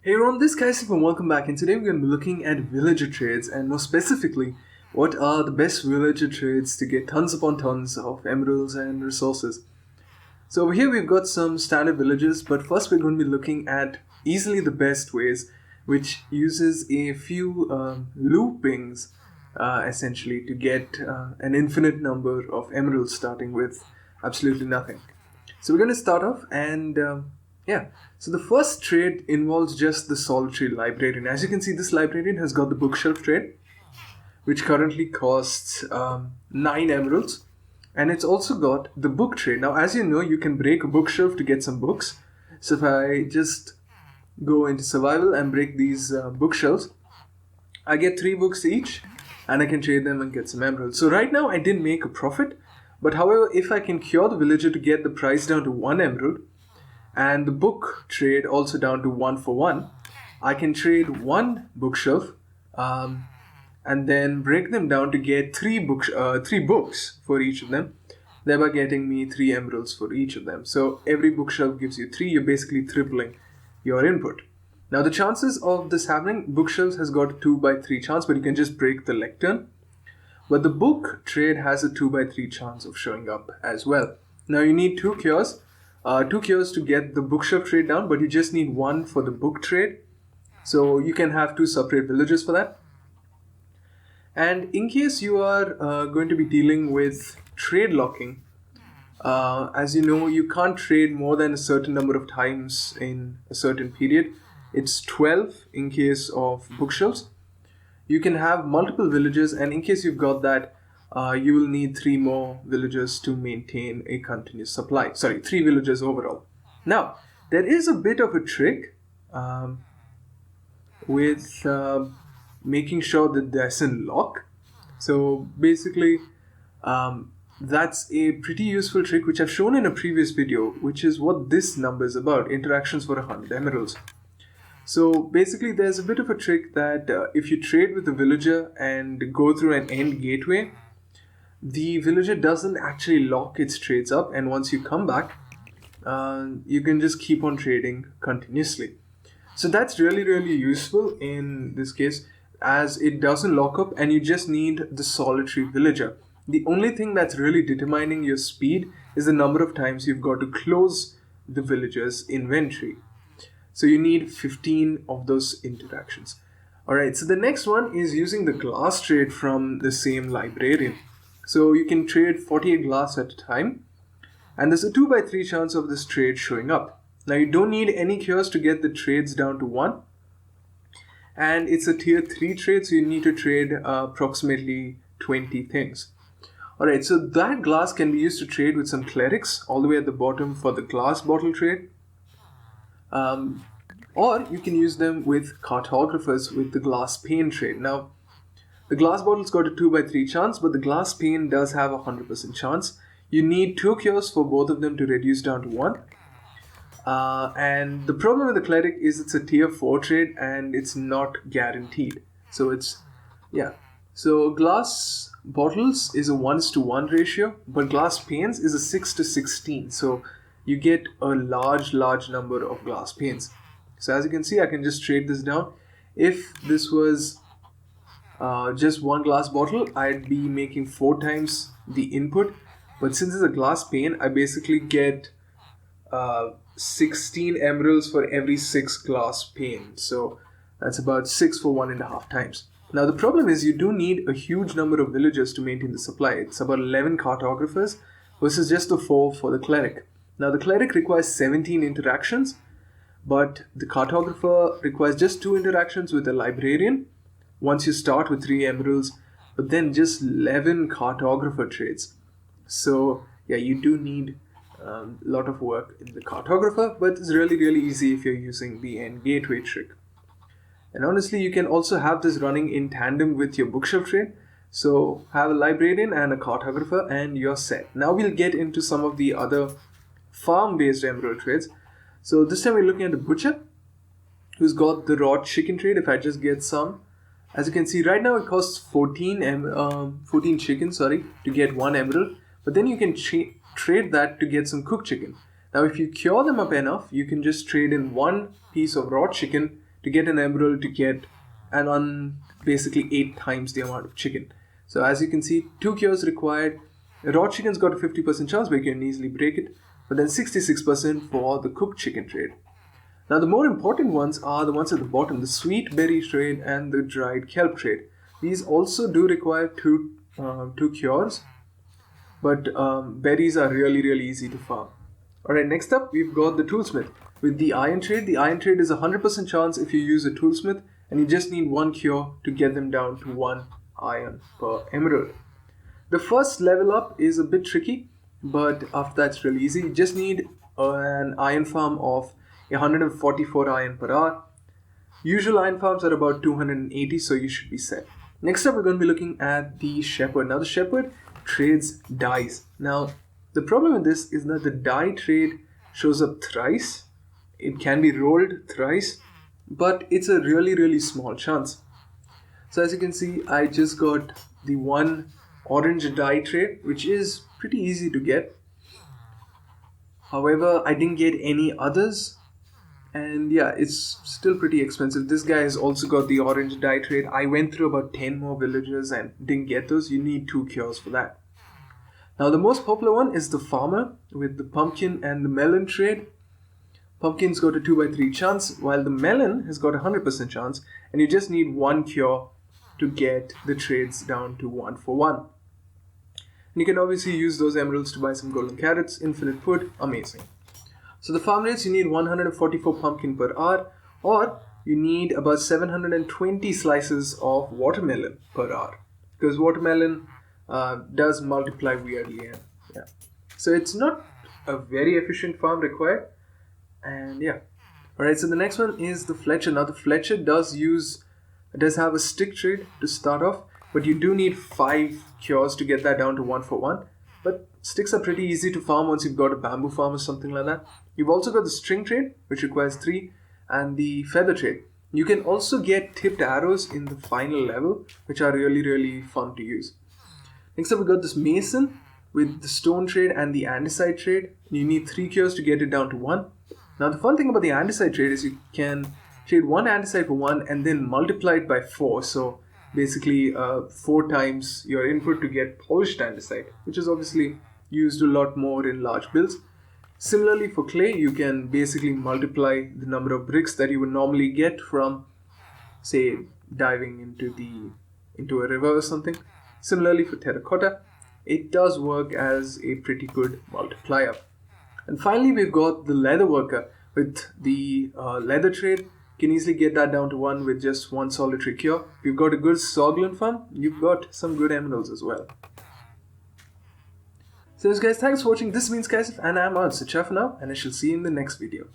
Hey everyone, this is Kaisif and welcome back, and today we're going to be looking at villager trades and more specifically, what are the best villager trades to get tons upon tons of emeralds and resources. So over here we've got some standard villages, but first we're going to be looking at easily the best ways, which uses a few loopings essentially to get an infinite number of emeralds starting with absolutely nothing. So we're going to start off and yeah. So the first trade involves just the solitary librarian. As you can see, this librarian has got the bookshelf trade, which currently costs 9 emeralds. And it's also got the book trade. Now, as you know, you can break a bookshelf to get some books. So if I just go into survival and break these bookshelves, I get 3 books each and I can trade them and get some emeralds. So right now I didn't make a profit. But however, if I can cure the villager to get the price down to 1 emerald, and the book trade also down to 1 for 1, I can trade 1 bookshelf and then break them down to get 3 books for each of them, thereby getting me 3 emeralds for each of them. So every bookshelf gives you 3. You're basically tripling your input. Now the chances of this happening, bookshelves has got a 2 by 3 chance, but you can just break the lectern. But the book trade has a 2 by 3 chance of showing up as well. Now you need 2 cures. 2 cures to get the bookshelf trade down, but you just need 1 for the book trade. So you can have 2 separate villages for that. And in case you are going to be dealing with trade locking, as you know, you can't trade more than a certain number of times in a certain period. It's 12 in case of bookshelves. You can have multiple villages, and in case you've got that, you will need 3 more villagers to maintain a continuous supply. 3 villagers overall. Now, there is a bit of a trick with making sure that there isn't lock. So basically, that's a pretty useful trick which I've shown in a previous video, which is what this number is about, interactions for 100 emeralds. So basically there's a bit of a trick that if you trade with a villager and go through an end gateway, the villager doesn't actually lock its trades up, and once you come back, you can just keep on trading continuously. So that's really useful in this case, as it doesn't lock up and you just need the solitary villager. The only thing that's really determining your speed is the number of times you've got to close the villager's inventory. So you need 15 of those interactions. Alright, so the next one is using the glass trade from the same librarian. So you can trade 48 glass at a time, and there's a 2 by 3 chance of this trade showing up. Now you don't need any cures to get the trades down to 1, and it's a tier 3 trade, so you need to trade approximately 20 things. Alright, so that glass can be used to trade with some clerics all the way at the bottom for the glass bottle trade. Or you can use them with cartographers with the glass pane trade. Now, the glass bottle's got a 2 by 3 chance, but the glass pane does have a 100% chance. You need 2 cures for both of them to reduce down to 1. And the problem with the cleric is it's a tier 4 trade and it's not guaranteed. So So glass bottles is a 1:1 ratio, but glass panes is a 6:16. So you get a large number of glass panes. So as you can see, I can just trade this down. If this was just 1 glass bottle, I'd be making 4 times the input. But since it's a glass pane, I basically get 16 emeralds for every 6 glass pane. So that's about 6 for 1.5 times. Now the problem is you do need a huge number of villagers to maintain the supply. It's about 11 cartographers versus just the 4 for the cleric. Now the cleric requires 17 interactions, but the cartographer requires just 2 interactions with a librarian once you start with 3 emeralds, but then just 11 cartographer trades. So yeah, you do need a lot of work in the cartographer, but it's really easy if you're using the end gateway trick. And honestly, you can also have this running in tandem with your bookshelf trade. So have a librarian and a cartographer and you're set. Now we'll get into some of the other farm-based emerald trades. So this time we're looking at the butcher, who's got the raw chicken trade. If I just get some, as you can see right now it costs 14 chicken to get 1 emerald, but then you can trade that to get some cooked chicken. Now if you cure them up enough, you can just trade in 1 piece of raw chicken to get an emerald to get basically 8 times the amount of chicken. So as you can see, 2 cures required. A raw chicken's got a 50% chance where you can easily break it, but then 66% for the cooked chicken trade. Now the more important ones are the ones at the bottom, the sweet berry trade and the dried kelp trade. These also do require two cures, but berries are really easy to farm. Alright, next up we've got the toolsmith. With the iron trade, the iron trade is a 100% chance if you use a toolsmith, and you just need 1 cure to get them down to 1 iron per emerald. The first level up is a bit tricky, but after that it's really easy. You just need an iron farm of 144 iron per hour. Usual iron farms are about 280, so you should be set. Next up we're going to be looking at the shepherd. Now the shepherd trades dyes. Now the problem with this is that the dye trade shows up thrice. It can be rolled thrice, but it's a really small chance. So as you can see, I just got the 1 orange dye trade, which is pretty easy to get. However, I didn't get any others, and yeah, it's still pretty expensive. This guy has also got the orange dye trade. I went through about 10 more villages and didn't get those. You need 2 cures for that. Now the most popular one is the farmer with the pumpkin and the melon trade. Pumpkin's got a 2/3 chance, while the melon has got a 100% chance, and you just need 1 cure to get the trades down to 1 for 1. And you can obviously use those emeralds to buy some golden carrots, infinite food, amazing. So the farm rates, you need 144 pumpkin per hour, or you need about 720 slices of watermelon per hour, because watermelon does multiply weirdly. And yeah, so it's not a very efficient farm required. And yeah, alright, so the next one is the Fletcher. Now the Fletcher does have a stick trade to start off, but you do need 5 cures to get that down to 1 for 1. But sticks are pretty easy to farm once you've got a bamboo farm or something like that. You've also got the string trade, which requires 3, and the feather trade. You can also get tipped arrows in the final level, which are really fun to use. Next up we got this mason with the stone trade and the andesite trade. You need 3 cures to get it down to 1. Now the fun thing about the andesite trade is you can trade 1 andesite for 1 and then multiply it by 4. So basically 4 times your input to get polished andesite, which is obviously used a lot more in large builds. Similarly for clay, you can basically multiply the number of bricks that you would normally get from, say, diving into a river or something. Similarly for terracotta, it does work as a pretty good multiplier. And finally, we've got the leather worker with the leather trade. You can easily get that down to 1 with just 1 solitary cure. If you've got a good sorghum farm, you've got some good emeralds as well. So guys, thanks for watching. This means Kaisif, and I'm out. So ciao for now, and I shall see you in the next video.